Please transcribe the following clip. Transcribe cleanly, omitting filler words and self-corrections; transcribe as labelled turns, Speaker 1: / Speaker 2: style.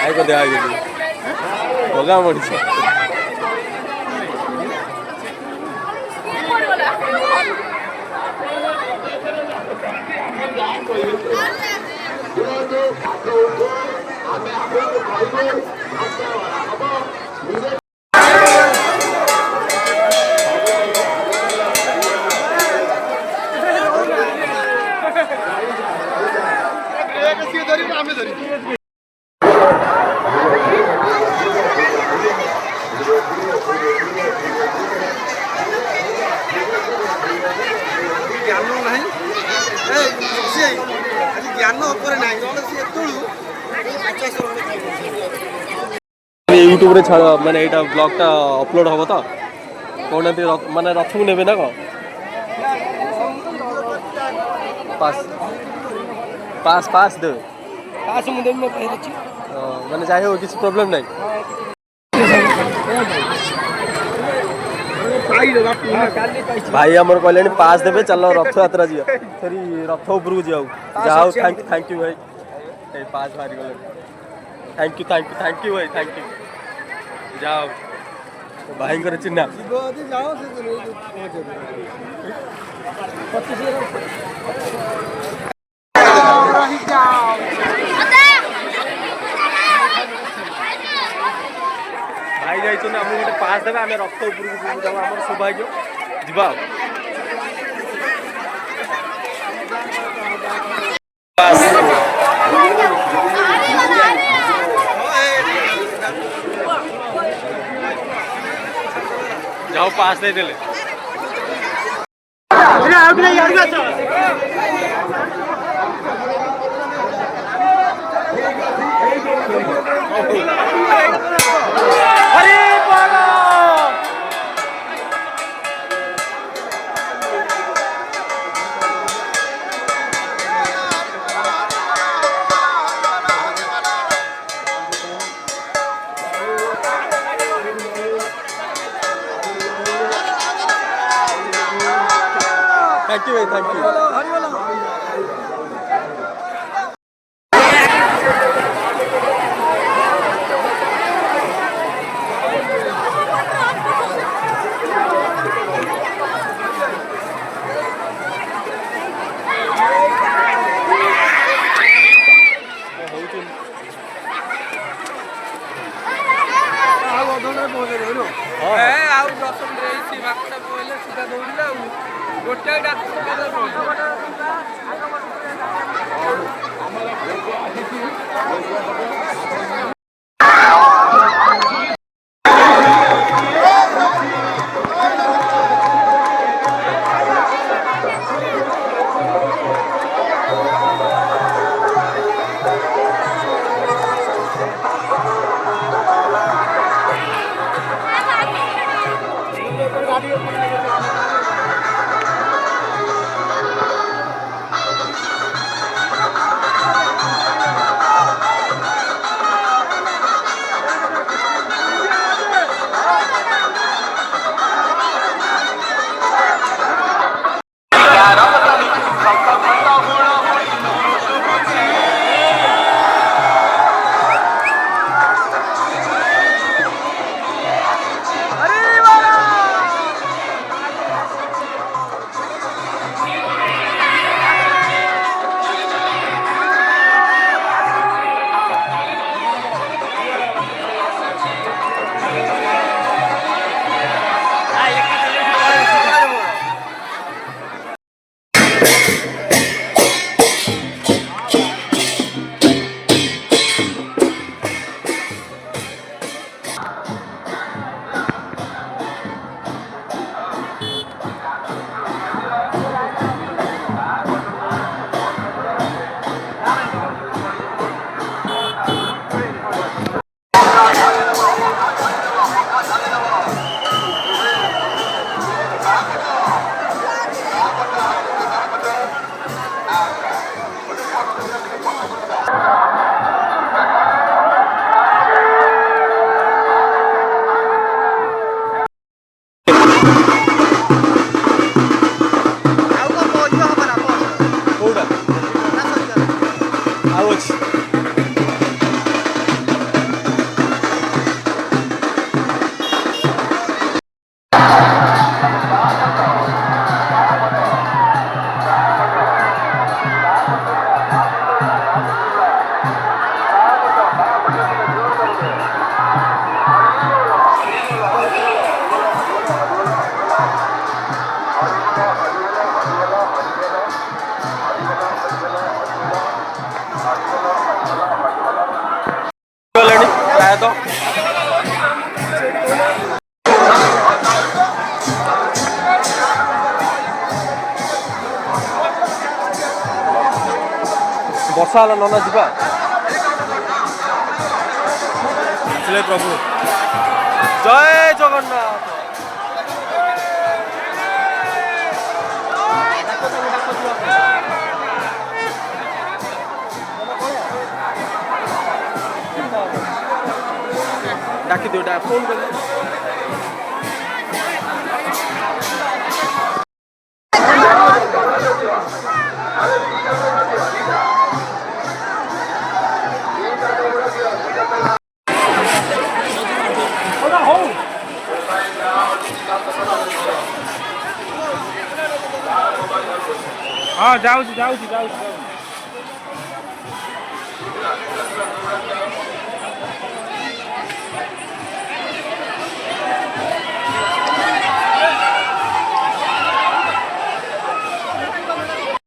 Speaker 1: I କଦେ I ଭଗା ମଣିଷ YouTube रे छाड़ माने एटा ब्लॉग टा अपलोड होबो त कोन माने रथ को नेबे ना को पास पास पास दे
Speaker 2: पास मुंडे में पहले छी
Speaker 1: माने जाय हो किछ प्रॉब्लम नहीं भाई हमर कहले पास देबे चलो रथ यात्रा जिया फेरी रथ ऊपर को जाऊ जाओ थैंक यू भाई ए पास भारी गले थैंक यू भाई थैंक यू जाओ भाई करे चिन्ना
Speaker 2: जाओ
Speaker 1: भाई जाई हम गोटे पास देबे आमे रक्त ऊपर को जाऊ हमर सौभाग्य जिबा जाओ पास दे देले थैंक यू भाई थैंक यू
Speaker 2: गोटे
Speaker 1: ବର୍ଷା ହେଲା ନନା ଯିବା ଆସିଲେ ପ୍ରଭୁ ଜୟ ଜଗନ୍ନାଥ डाकी दो फोन कर
Speaker 3: हाँ जाऊँ